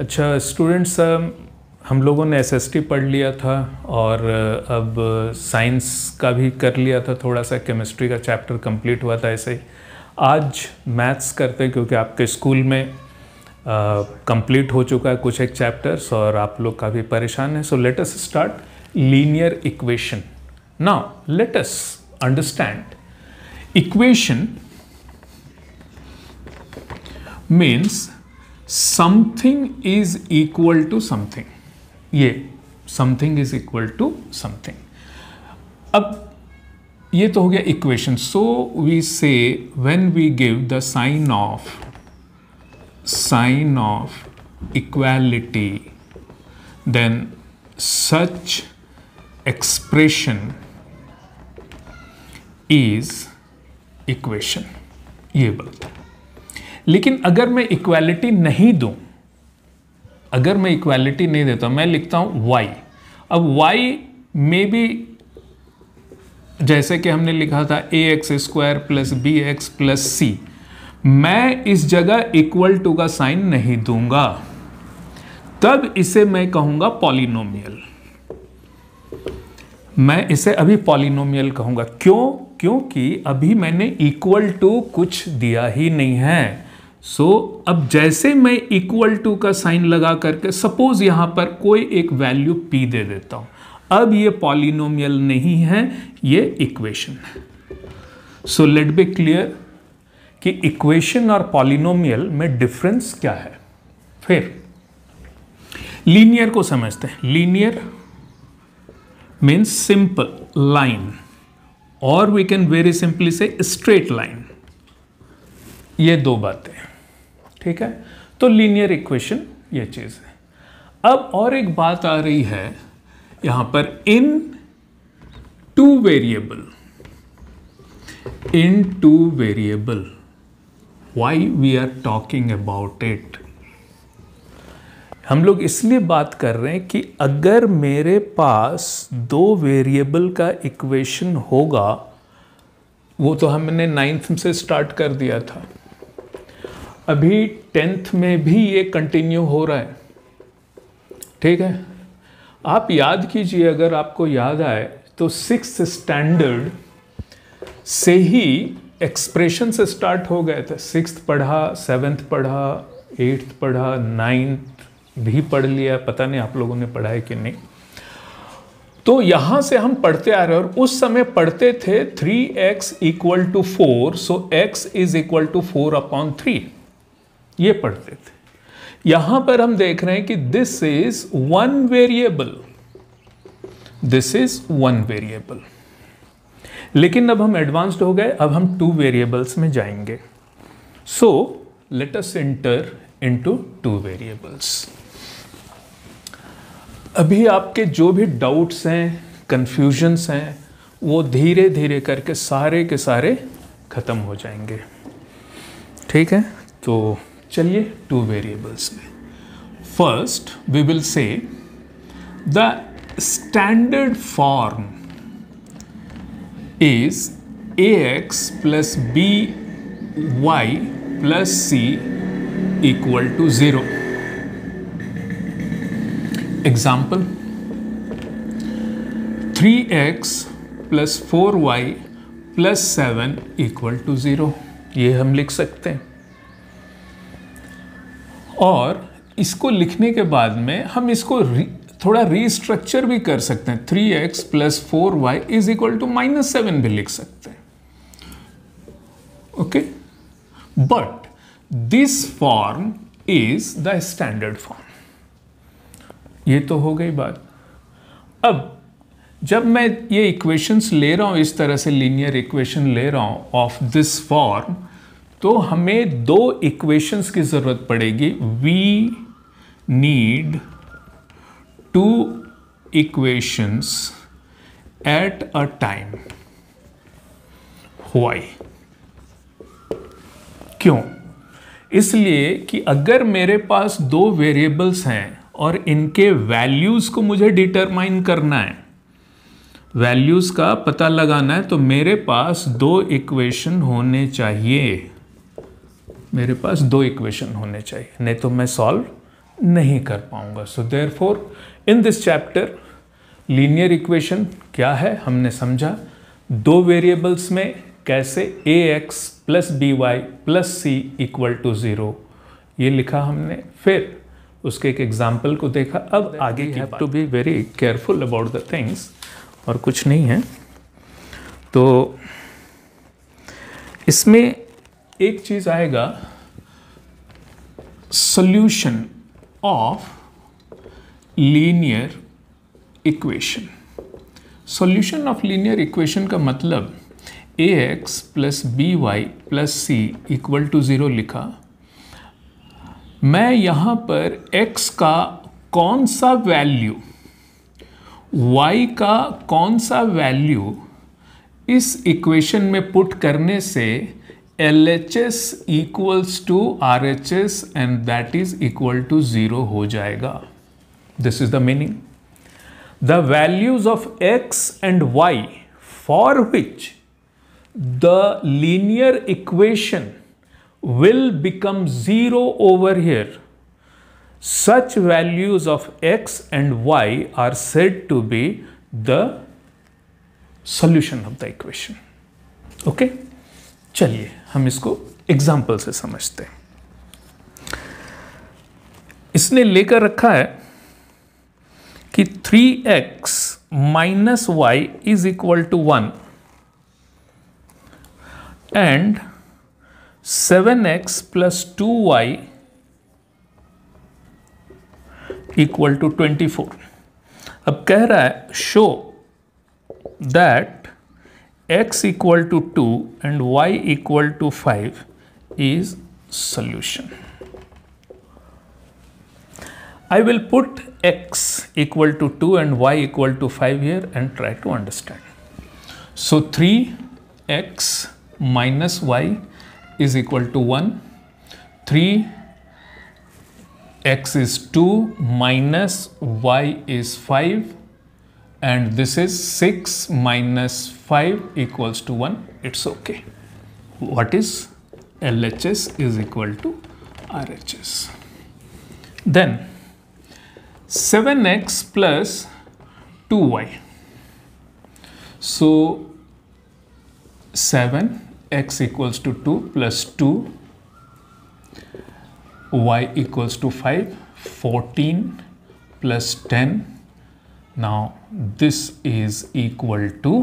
अच्छा स्टूडेंट्स, हम लोगों ने एसएसटी पढ़ लिया था और अब साइंस का भी कर लिया था, थोड़ा सा केमिस्ट्री का चैप्टर कंप्लीट हुआ था। ऐसे ही आज मैथ्स करते हैं क्योंकि आपके स्कूल में कंप्लीट हो चुका है कुछ एक चैप्टर्स और आप लोग काफ़ी परेशान हैं। So let us start linear equation. Now let us understand equation means something is equal to something। ये something is equal to something। अब ये तो हो गया इक्वेशन। सो वी से when we give the sign of equality, then such expression is equation। ये बात। लेकिन अगर मैं इक्वालिटी नहीं दूं, अगर मैं इक्वालिटी नहीं देता, मैं लिखता हूं y। अब y में भी जैसे कि हमने लिखा था ax² plus bx plus c, मैं इस जगह इक्वल टू का साइन नहीं दूंगा, तब इसे मैं कहूंगा पॉलिनोमियल। मैं इसे अभी पॉलिनोमियल कहूंगा। क्यों? क्योंकि अभी मैंने इक्वल टू कुछ दिया ही नहीं है। अब जैसे मैं इक्वल टू का साइन लगा करके सपोज यहां पर कोई एक वैल्यू p दे देता हूं, अब ये पॉलिनोमियल नहीं है, ये इक्वेशन है। सो लेट बी क्लियर कि इक्वेशन और पॉलिनोमियल में डिफरेंस क्या है। फिर लीनियर को समझते हैं। लीनियर मीन्स सिंपल लाइन, और वी कैन वेरी सिंपली से स्ट्रेट लाइन। ये दो बातें, ठीक है। तो लीनियर इक्वेशन ये चीज है। अब और एक बात आ रही है यहां पर, in two variable why we are talking about it. हम लोग इसलिए बात कर रहे हैं कि अगर मेरे पास दो वेरिएबल का इक्वेशन होगा, वो तो हमने 9th से स्टार्ट कर दिया था, अभी 10th में भी ये कंटिन्यू हो रहा है, ठीक है। आप याद कीजिए, अगर आपको याद आए तो 6th स्टैंडर्ड से ही एक्सप्रेशन से स्टार्ट हो गए थे। 6th पढ़ा, 7th पढ़ा, 8th पढ़ा, 9th भी पढ़ लिया, पता नहीं आप लोगों ने पढ़ा है कि नहीं। तो यहां से हम पढ़ते आ रहे हैं और उस समय पढ़ते थे 3x = 4, सो x = 4/3, ये पढ़ते थे। यहां पर हम देख रहे हैं कि this is one variable, this is one variable. लेकिन अब हम एडवांस्ड हो गए, अब हम 2 वेरिएबल्स में जाएंगे। So let us enter into 2 variables. अभी आपके जो भी डाउट्स हैं, कंफ्यूजन्स हैं, वो धीरे धीरे करके सारे के सारे खत्म हो जाएंगे, ठीक है। तो चलिए 2 वेरिएबल्स में। First we will say the standard form is ax + by + c = 0। Example, 3x + 4y + 7 = 0, ये हम लिख सकते हैं। और इसको लिखने के बाद में हम इसको थोड़ा रीस्ट्रक्चर भी कर सकते हैं। 3x + 4y = -7 भी लिख सकते हैं, okay. But this form is the standard form. ये तो हो गई बात। अब जब मैं ये इक्वेशंस ले रहा हूं, इस तरह से लीनियर इक्वेशन ले रहा हूं ऑफ दिस फॉर्म, तो हमें 2 इक्वेशंस की जरूरत पड़ेगी। We need 2 equations at a time. Why? क्यों? इसलिए कि अगर मेरे पास 2 वेरिएबल्स हैं और इनके वैल्यूज को मुझे डिटरमाइन करना है, वैल्यूज का पता लगाना है, तो मेरे पास 2 इक्वेशन होने चाहिए। मेरे पास 2 इक्वेशन होने चाहिए, नहीं तो मैं सॉल्व नहीं कर पाऊंगा। So therefore in this chapter linear equation क्या है हमने समझा, दो वेरिएबल्स में कैसे ax plus by plus c equal to 0 ये लिखा हमने, फिर उसके एक एग्जाम्पल को देखा। अब आगे की have to be very careful about the things, और कुछ नहीं है। तो इसमें एक चीज आएगा, solution of linear equation. Solution of linear equation का मतलब ax plus by plus c equal to 0 लिखा। मैं यहां पर x का कौन सा वैल्यू, y का कौन सा वैल्यू इस इक्वेशन में पुट करने से LHS equals to RHS and that is equal to 0 हो जाएगा। This is the meaning. The values of x and y for which the linear equation will become 0 over here, such values of x and y are said to be the solution of the equation. Okay? चलिए हम इसको example से समझते हैं। इसने लेकर रखा है कि 3x minus y is equal to 1 and 7x plus 2y equal to 24। अब कह रहा है show that x equal to 2 and y equal to 5 is solution. I will put x equal to 2 and y equal to 5 here and try to understand. So 3x minus y is equal to 1. 3x is 2 minus y is 5 and this is 6 minus 5 equals to 1. It's okay. What is LHS is equal to RHS. Then 7x plus 2y. So 7x equals to 2 plus 2 y equals to 5, 14 plus 10. Now this is equal to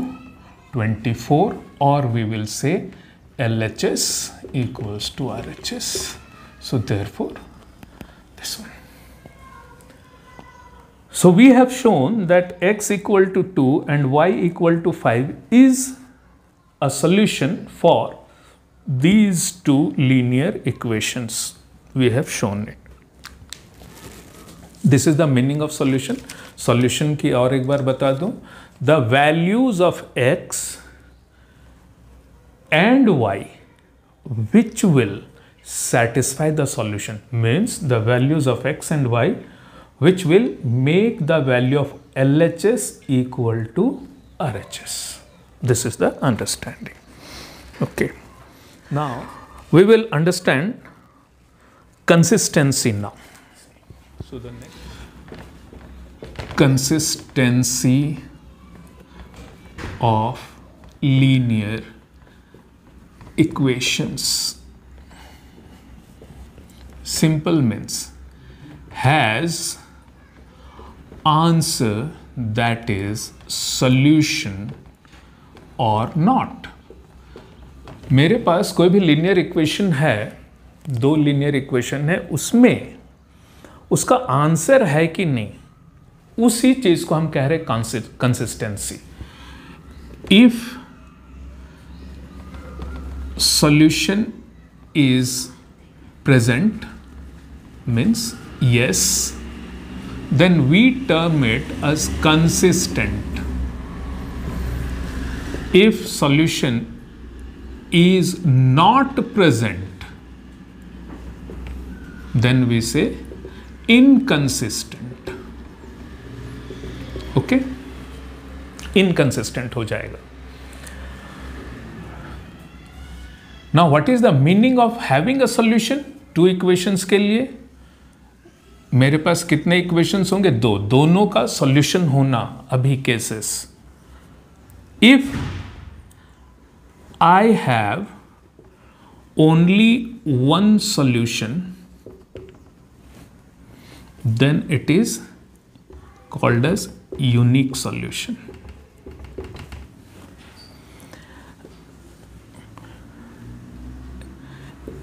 24, or we will say LHS equals to RHS. So therefore this one. So we have shown that x equal to 2 and y equal to 5 is a solution for these two linear equations. We have shown it. This is the meaning of solution. Solution की और एक बार बता दूं, the values of x and y which will satisfy the solution, means the values of x and y which will make the value of LHS equal to RHS. This is the understanding. Okay. Now we will understand consistency now. So the next, consistency of linear equations. Simple means has answer that is solution or not. मेरे पास कोई भी linear equation है, दो linear equation है, उसमें उसका answer है कि नहीं, उसी चीज को हम कह रहे हैं consistency. If solution is present means yes, then we term it as consistent. If solution is not present, then we say inconsistent. Okay, inconsistent हो जाएगा। Now what is the meaning of having a solution? Two equations के लिए मेरे पास कितने equations होंगे? दो, दोनों का सॉल्यूशन होना अभी cases. If I have only one solution then it is called as unique solution.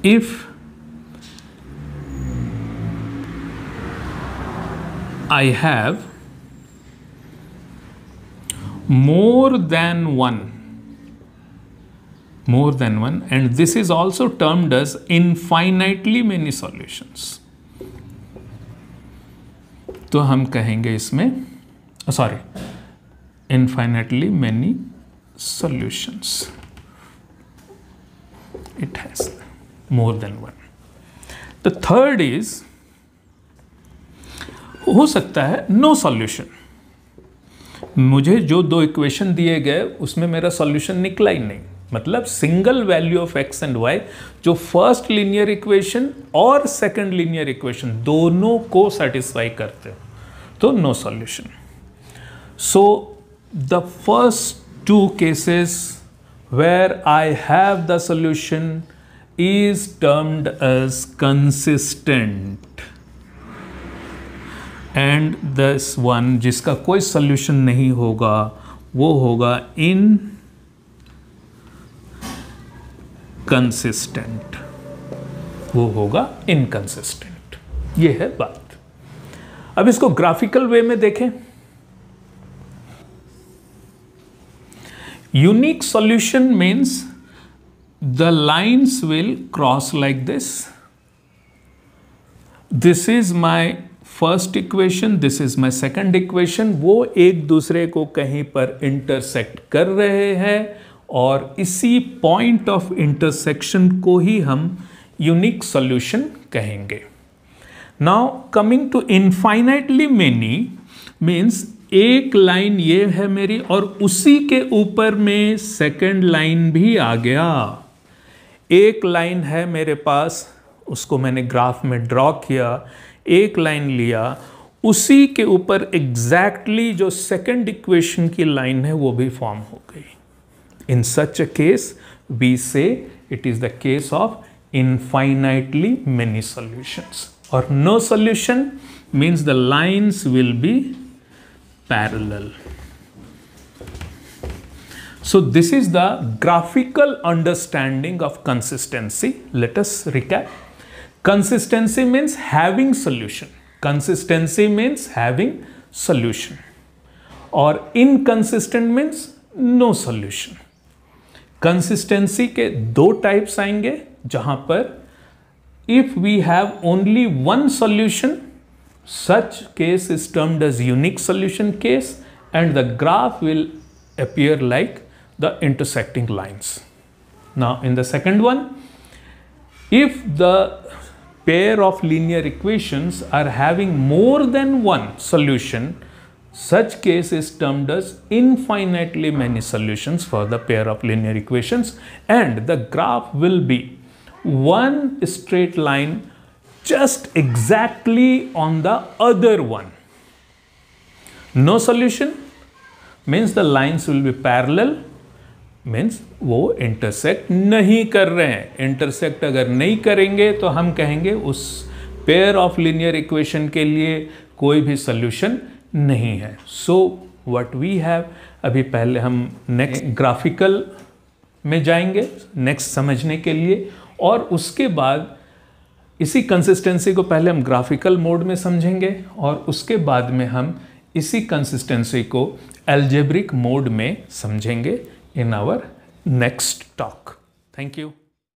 If I have more than one, and this is also termed as infinitely many solutions, तो हम कहेंगे इसमें infinitely many solutions. It has more than one. The third is, हो सकता है no solution. मुझे जो दो इक्वेशन दिए गए उसमें मेरा सॉल्यूशन निकला ही नहीं, मतलब single value of x and y, जो फर्स्ट लीनियर इक्वेशन और सेकंड लीनियर इक्वेशन दोनों को सेटिस्फाई करते हो, तो no solution. So the first two cases where I have the solution is termed as consistent, and this one जिसका कोई solution नहीं होगा वो होगा इनकंसिस्टेंट, वो होगा इनकंसिस्टेंट। ये है बात। अब इसको ग्राफिकल वे में देखें। Unique solution means the lines will cross like this. This is my first equation, this is my second equation. वो एक दूसरे को कहीं पर इंटरसेक्ट कर रहे हैं और इसी पॉइंट ऑफ इंटरसेक्शन को ही हम यूनिक सॉल्यूशन कहेंगे। Now coming to infinitely many means एक लाइन ये है मेरी और उसी के ऊपर में सेकंड लाइन भी आ गया। एक लाइन है मेरे पास, उसको मैंने ग्राफ में ड्रॉ किया, एक लाइन लिया, उसी के ऊपर एग्जैक्टली जो सेकंड इक्वेशन की लाइन है वो भी फॉर्म हो गई। इन सच अ केस वी से it is the case of infinitely many solutions, or no solution means the lines will be parallel. So this is the graphical understanding of consistency. Let us recap. Consistency means having solution. Consistency means having solution. Or inconsistent means no solution. Consistency के दो types आएंगे जहां पर if we have only one solution, such case is termed as unique solution case, and the graph will appear like the intersecting lines. Now in the second one, if the pair of linear equations are having more than one solution, such case is termed as infinitely many solutions for the pair of linear equations, and the graph will be one straight line just exactly on the other one. No solution means the lines will be parallel, means वो intersect नहीं कर रहे हैं। intersect अगर नहीं करेंगे तो हम कहेंगे उस pair of linear equation के लिए कोई भी solution नहीं है। So what we have, अभी पहले हम next graphical में जाएंगे next समझने के लिए, और उसके बाद इसी कंसिस्टेंसी को पहले हम ग्राफिकल मोड में समझेंगे और उसके बाद में हम इसी कंसिस्टेंसी को अलजेब्रिक मोड में समझेंगे in our next talk. Thank you.